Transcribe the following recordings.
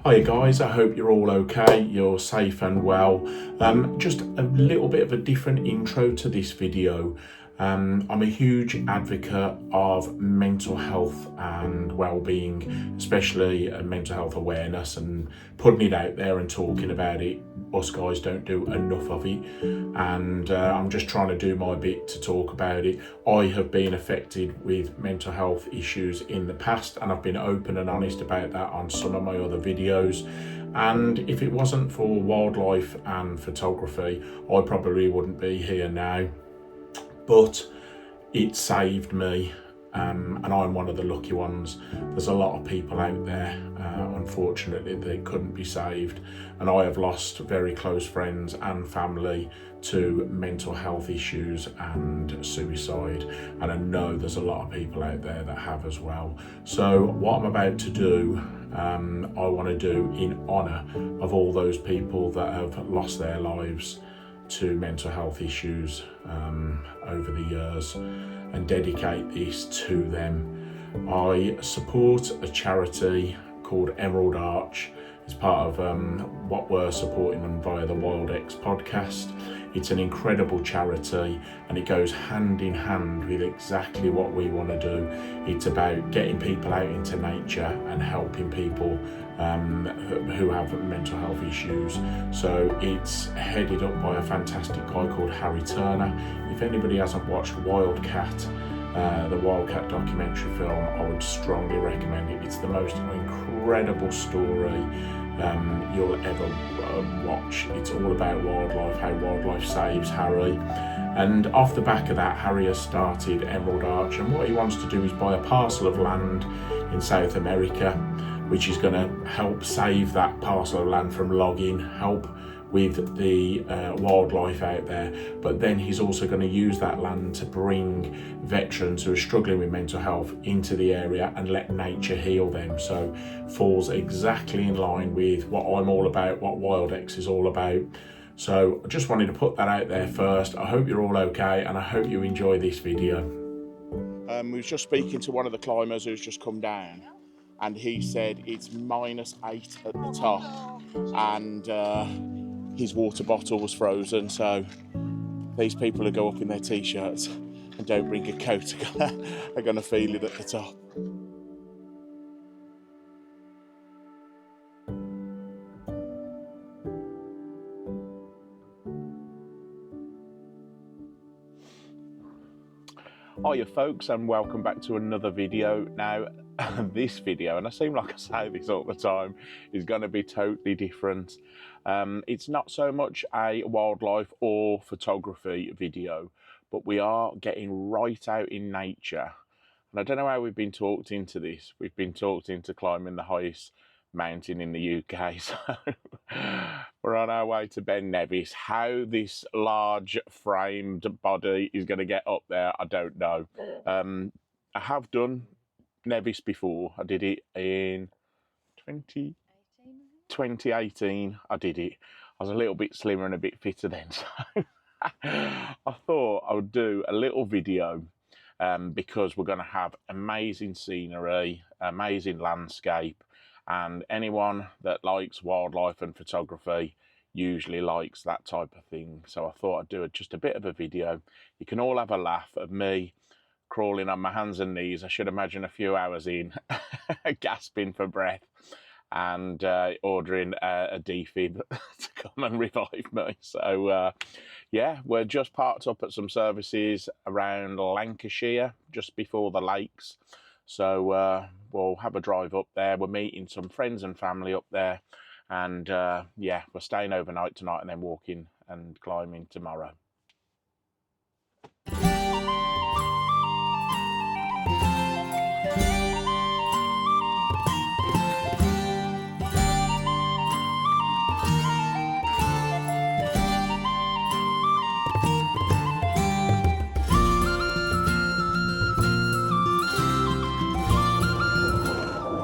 Hi guys, I hope you're all okay, you're safe and well. Just a little bit of a different intro to this video. I'm a huge advocate of mental health and well-being, especially mental health awareness and putting it out there and talking about it. Us guys don't do enough of it, and I'm just trying to do my bit to talk about it. I have been affected with mental health issues in the past, and I've been open and honest about that on some of my other videos. And if it wasn't for wildlife and photography, I probably wouldn't be here now. But it saved me, and I'm one of the lucky ones. There's a lot of people out there, unfortunately, that couldn't be saved, and I have lost very close friends and family to mental health issues and suicide, and I know there's a lot of people out there that have as well. So what I'm about to do, I want to do in honour of all those people that have lost their lives to mental health issues over the years, and dedicate this to them. I support a charity called Emerald Arch. It's part of what we're supporting them via the Wild X podcast. It's an incredible charity, and it goes hand in hand with exactly what we want to do. It's about getting people out into nature and helping people who have mental health issues. So it's headed up by a fantastic guy called Harry Turner. If anybody hasn't watched Wildcat, the Wildcat documentary film, I would strongly recommend it. It's the most incredible story you'll ever watch. It's all about wildlife, how wildlife saves Harry. And off the back of that, Harry has started Emerald Arch, and what he wants to do is buy a parcel of land in South America, which is going to help save that parcel of land from logging, help with the wildlife out there. But then he's also going to use that land to bring veterans who are struggling with mental health into the area and let nature heal them. So falls exactly in line with what I'm all about, what Wild X is all about. So I just wanted to put that out there first. I hope you're all okay, and I hope you enjoy this video. We was just speaking to one of the climbers who's just come down, and he said it's -8 at the top, and his water bottle was frozen. So these people who go up in their t-shirts and don't bring a coat are going to feel it at the top. Hiya folks, and welcome back to another video. Now this video, and I seem like I say this all the time, is going to be totally different. It's not so much a wildlife or photography video, but we are getting right out in nature. And I don't know how we've been talked into this. We've been talked into climbing the highest mountain in the UK, so we're on our way to Ben Nevis. How this large framed body is going to get up there, I don't know. I have done Nevis before. I did it in 2018. I did it. I was a little bit slimmer and a bit fitter then, so I thought I would do a little video because we're going to have amazing scenery, amazing landscape, and anyone that likes wildlife and photography usually likes that type of thing. So I thought I'd do just a bit of a video. You can all have a laugh at me crawling on my hands and knees, I should imagine a few hours in, gasping for breath, and ordering a defib to come and revive me. So yeah, we're just parked up at some services around Lancashire, just before the lakes. So we'll have a drive up there. We're meeting some friends and family up there, and yeah, we're staying overnight tonight and then walking and climbing tomorrow.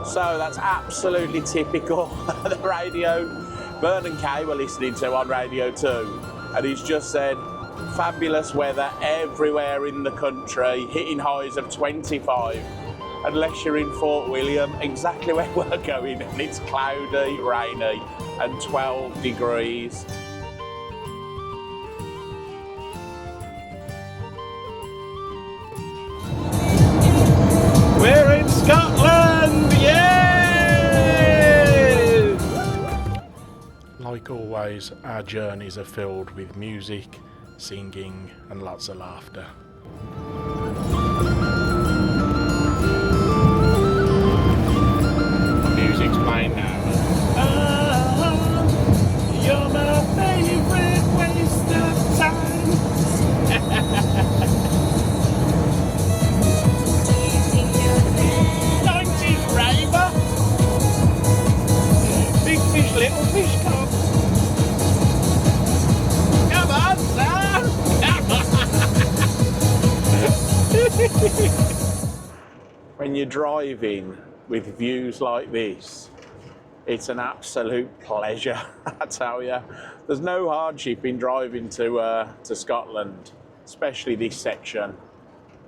So that's absolutely typical. The radio Vernon Kay were listening to on Radio 2, and he's just said fabulous weather everywhere in the country, hitting highs of 25. unless you're in Fort William, exactly where we're going, and it's cloudy, rainy, and 12 degrees. We're in Scotland, yay! Like always, our journeys are filled with music, singing, and lots of laughter. Music's playing now. You're my favourite waste of time. 90s raver. Big fish, little fish come. Come on, son. When you're driving with views like this, it's an absolute pleasure, I tell you. There's no hardship in driving to Scotland, especially this section.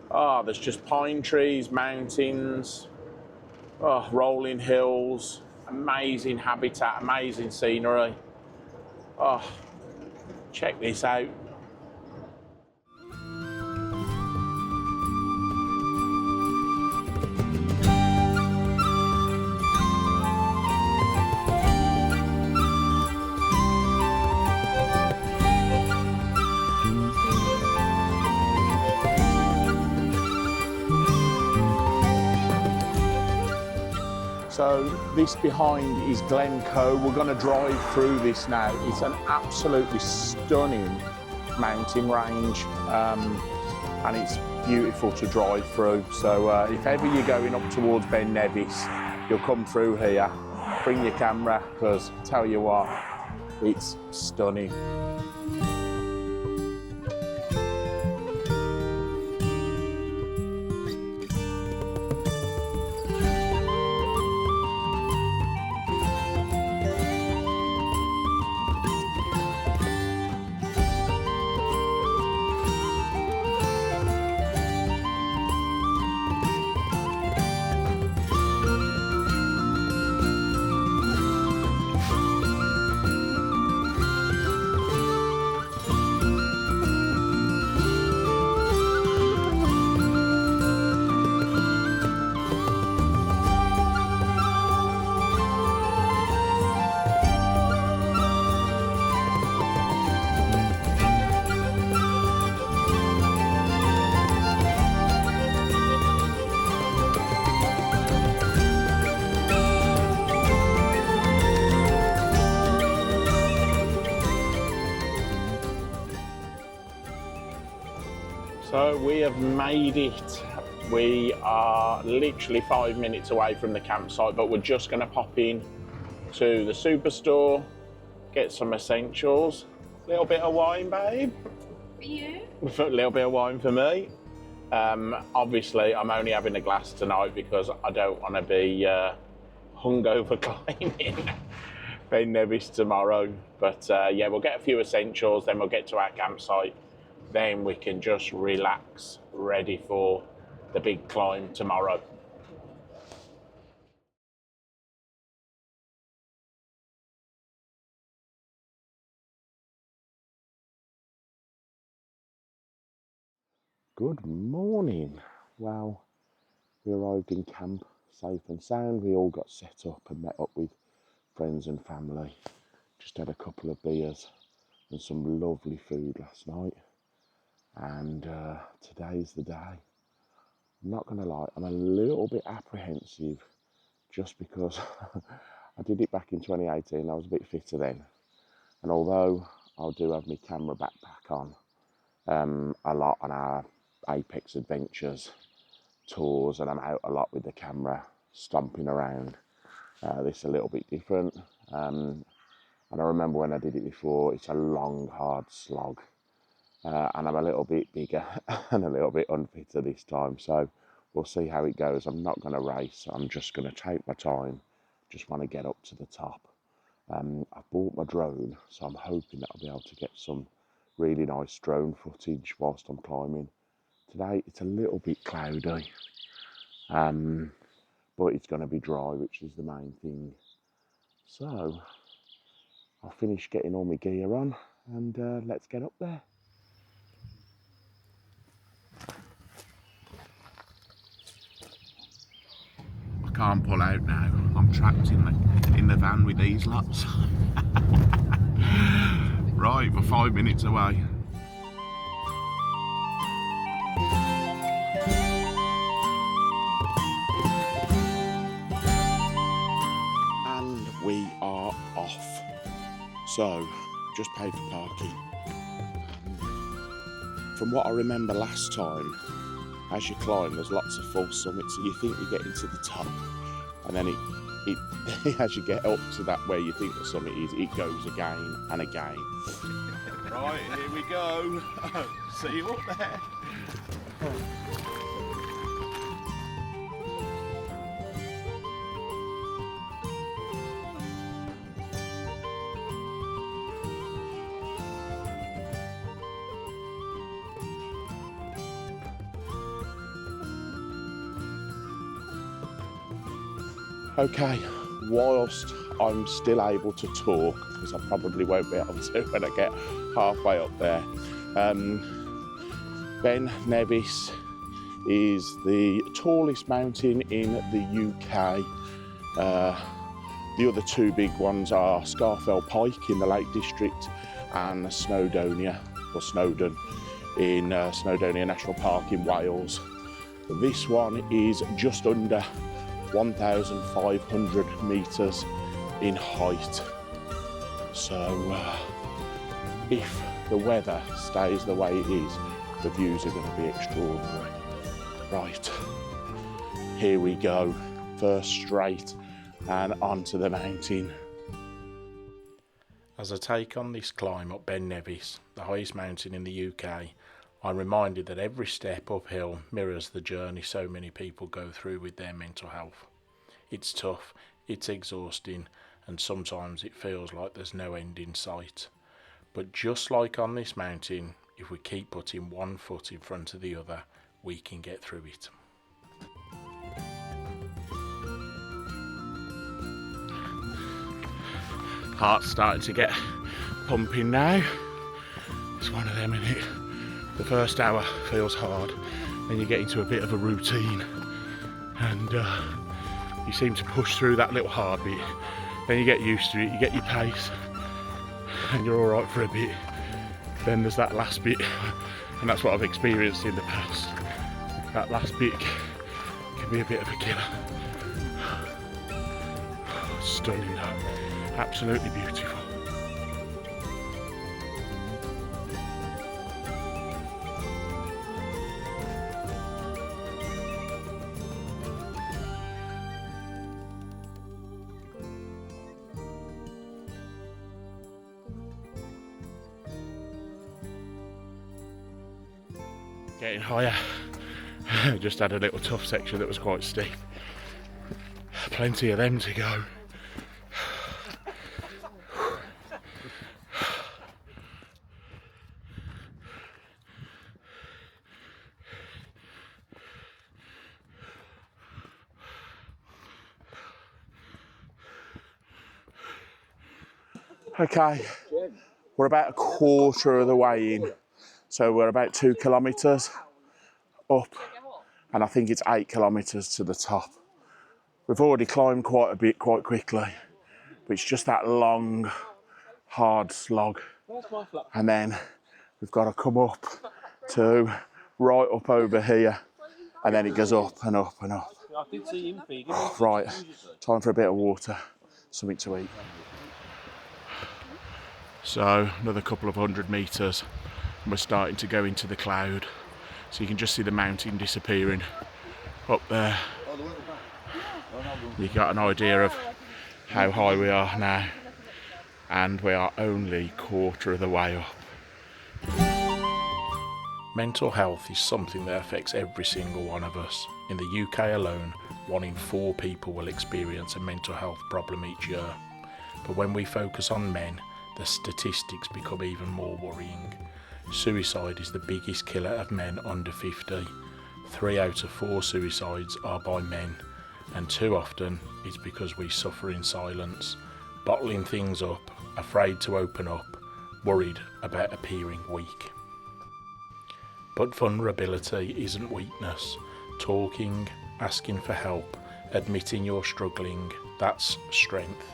Oh, there's just pine trees, mountains, oh, rolling hills, amazing habitat, amazing scenery. Oh, check this out. So this behind is Glen Coe. We're going to drive through this now. It's an absolutely stunning mountain range, and it's beautiful to drive through. So if ever you're going up towards Ben Nevis, you'll come through here. Bring your camera, because tell you what, it's stunning. So we have made it. We are literally 5 minutes away from the campsite, but we're just going to pop in to the superstore, get some essentials. A little bit of wine, babe. For you? A little bit of wine for me. Obviously, I'm only having a glass tonight because I don't want to be hungover climbing Ben Nevis tomorrow. But yeah, we'll get a few essentials, then we'll get to our campsite. Then we can just relax, ready for the big climb tomorrow. Good morning. Well, we arrived in camp safe and sound. We all got set up and met up with friends and family. Just had a couple of beers and some lovely food last night. And today's the day. I'm not going to lie, I'm a little bit apprehensive just because I did it back in 2018. I was a bit fitter then. And although I do have my camera backpack on a lot on our Apex Adventures tours, and I'm out a lot with the camera stomping around, this is a little bit different. And I remember when I did it before, it's a long, hard slog. And I'm a little bit bigger and a little bit unfitter this time, so we'll see how it goes. I'm not going to race, I'm just going to take my time, just want to get up to the top. I've bought my drone, so I'm hoping that I'll be able to get some really nice drone footage whilst I'm climbing. Today it's a little bit cloudy, but it's going to be dry, which is the main thing. So I'll finish getting all my gear on and let's get up there. I can't pull out now. I'm trapped in the van with these lots. Right, we're 5 minutes away. And we are off. So, just paid for parking. From what I remember last time, as you climb, there's lots of false summits, so you think you're getting to the top, and then it as you get up to that where you think the summit is, it goes again and again. Right, here we go. See you up there. Okay, whilst I'm still able to talk, because I probably won't be able to when I get halfway up there, Ben Nevis is the tallest mountain in the UK. The other two big ones are Scafell Pike in the Lake District and Snowdonia, or Snowdon, in Snowdonia National Park in Wales. This one is just under 1,500 metres in height. So if the weather stays the way it is, the views are going to be extraordinary. Right, here we go. First straight and onto the mountain. As I take on this climb up Ben Nevis, the highest mountain in the UK, I'm reminded that every step uphill mirrors the journey so many people go through with their mental health. It's tough, it's exhausting, and sometimes it feels like there's no end in sight. But just like on this mountain, if we keep putting one foot in front of the other, we can get through it. Heart's starting to get pumping now. It's one of them, isn't it? The first hour feels hard, then you get into a bit of a routine, and you seem to push through that little hard bit. Then you get used to it, you get your pace, and you're all right for a bit. Then there's that last bit, and that's what I've experienced in the past. That last bit can be a bit of a killer. Stunning though, absolutely beautiful. Getting higher. Just had a little tough section that was quite steep. Plenty of them to go. Okay, we're about a quarter of the way in. So we're about 2 kilometres up, and I think it's 8 kilometres to the top. We've already climbed quite a bit quite quickly, but it's just that long, hard slog. And then we've got to come up to right up over here, and then it goes up and up and up. Right, time for a bit of water, something to eat. So another couple of 100 metres. We're starting to go into the cloud, so you can just see the mountain disappearing up there. You got an idea of how high we are now, and we are only quarter of the way up. Mental health is something that affects every single one of us. In the UK alone, 1 in 4 people will experience a mental health problem each year. But when we focus on men, the statistics become even more worrying. Suicide is the biggest killer of men under 50. 3 out of 4 suicides are by men, and too often it's because we suffer in silence, bottling things up, afraid to open up, worried about appearing weak. But vulnerability isn't weakness. Talking, asking for help, admitting you're struggling, that's strength.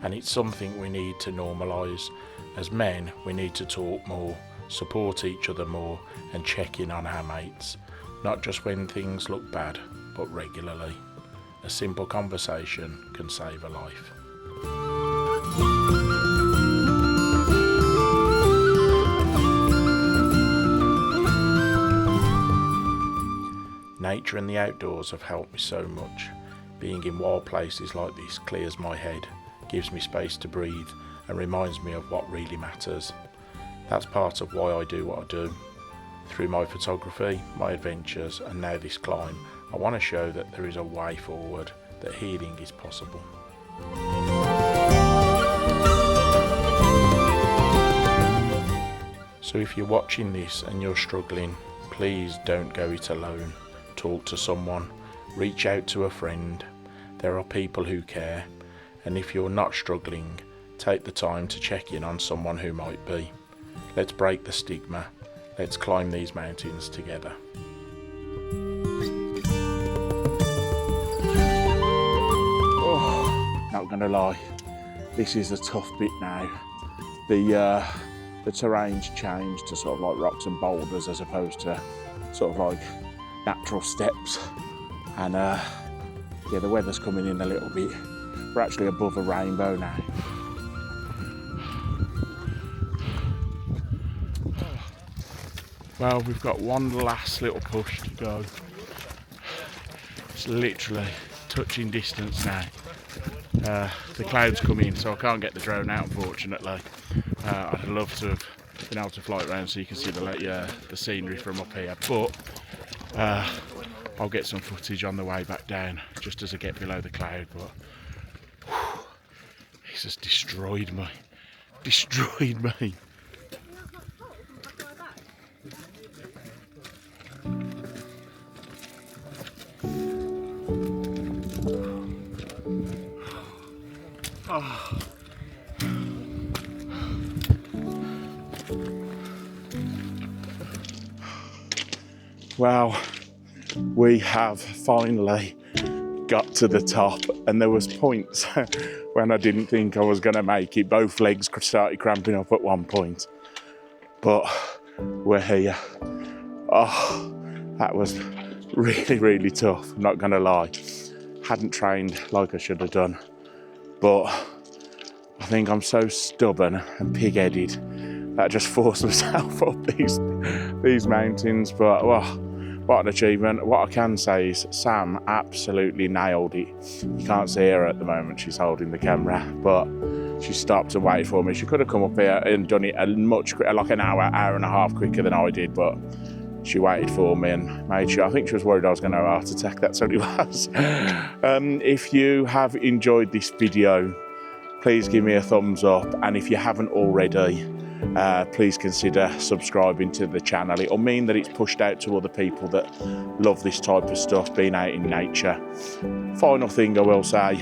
And it's something we need to normalise. As men, we need to talk more, support each other more, and check in on our mates. Not just when things look bad, but regularly. A simple conversation can save a life. Nature and the outdoors have helped me so much. Being in wild places like this clears my head, gives me space to breathe, and reminds me of what really matters. That's part of why I do what I do. Through my photography, my adventures, and now this climb, I want to show that there is a way forward, that healing is possible. So if you're watching this and you're struggling, please don't go it alone. Talk to someone, reach out to a friend. There are people who care, and if you're not struggling, take the time to check in on someone who might be. Let's break the stigma. Let's climb these mountains together. Oh, not gonna lie, this is a tough bit now. The terrain's changed to sort of like rocks and boulders as opposed to sort of like natural steps, and yeah, the weather's coming in a little bit. We're actually above a rainbow now. Well, we've got one last little push to go. It's literally touching distance now. The clouds come in, so I can't get the drone out, unfortunately. I'd love to have been able to fly it around so you can see the scenery from up here, but I'll get some footage on the way back down just as I get below the cloud. But whew, it's just destroyed me. Oh. Well, we have finally got to the top, and there was points when I didn't think I was going to make it. Both legs started cramping up at one point, but we're here. Oh, that was really tough, I'm not going to lie. Hadn't trained like I should have done, but I think I'm so stubborn and pig-headed that I just forced myself up these mountains. But well, what an achievement. What I can say is Sam absolutely nailed it. You can't see her at the moment, she's holding the camera, but she stopped and waited for me. She could have come up here and done it like an hour and a half quicker than I did, but she waited for me and made sure. I think she was worried I was going to have a heart attack, that's what it was. If you have enjoyed this video, please give me a thumbs up, and if you haven't already, please consider subscribing to the channel. It'll mean that it's pushed out to other people that love this type of stuff, being out in nature. Final thing I will say,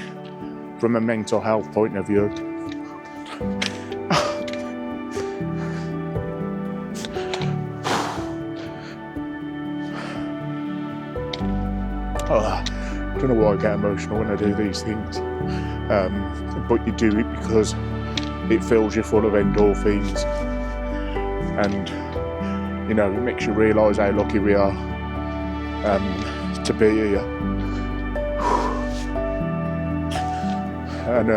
from a mental health point of view, I don't know why I get emotional when I do these things, but you do it because it fills you full of endorphins, and you know, it makes you realise how lucky we are to be here. And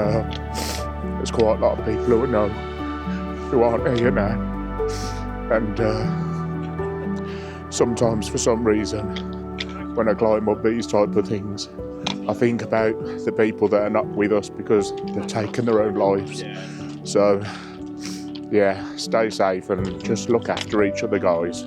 there's quite a lot of people who know who aren't here now, and sometimes for some reason when I climb up these type of things, I think about the people that are not with us because they've taken their own lives. So yeah, stay safe and just look after each other, guys.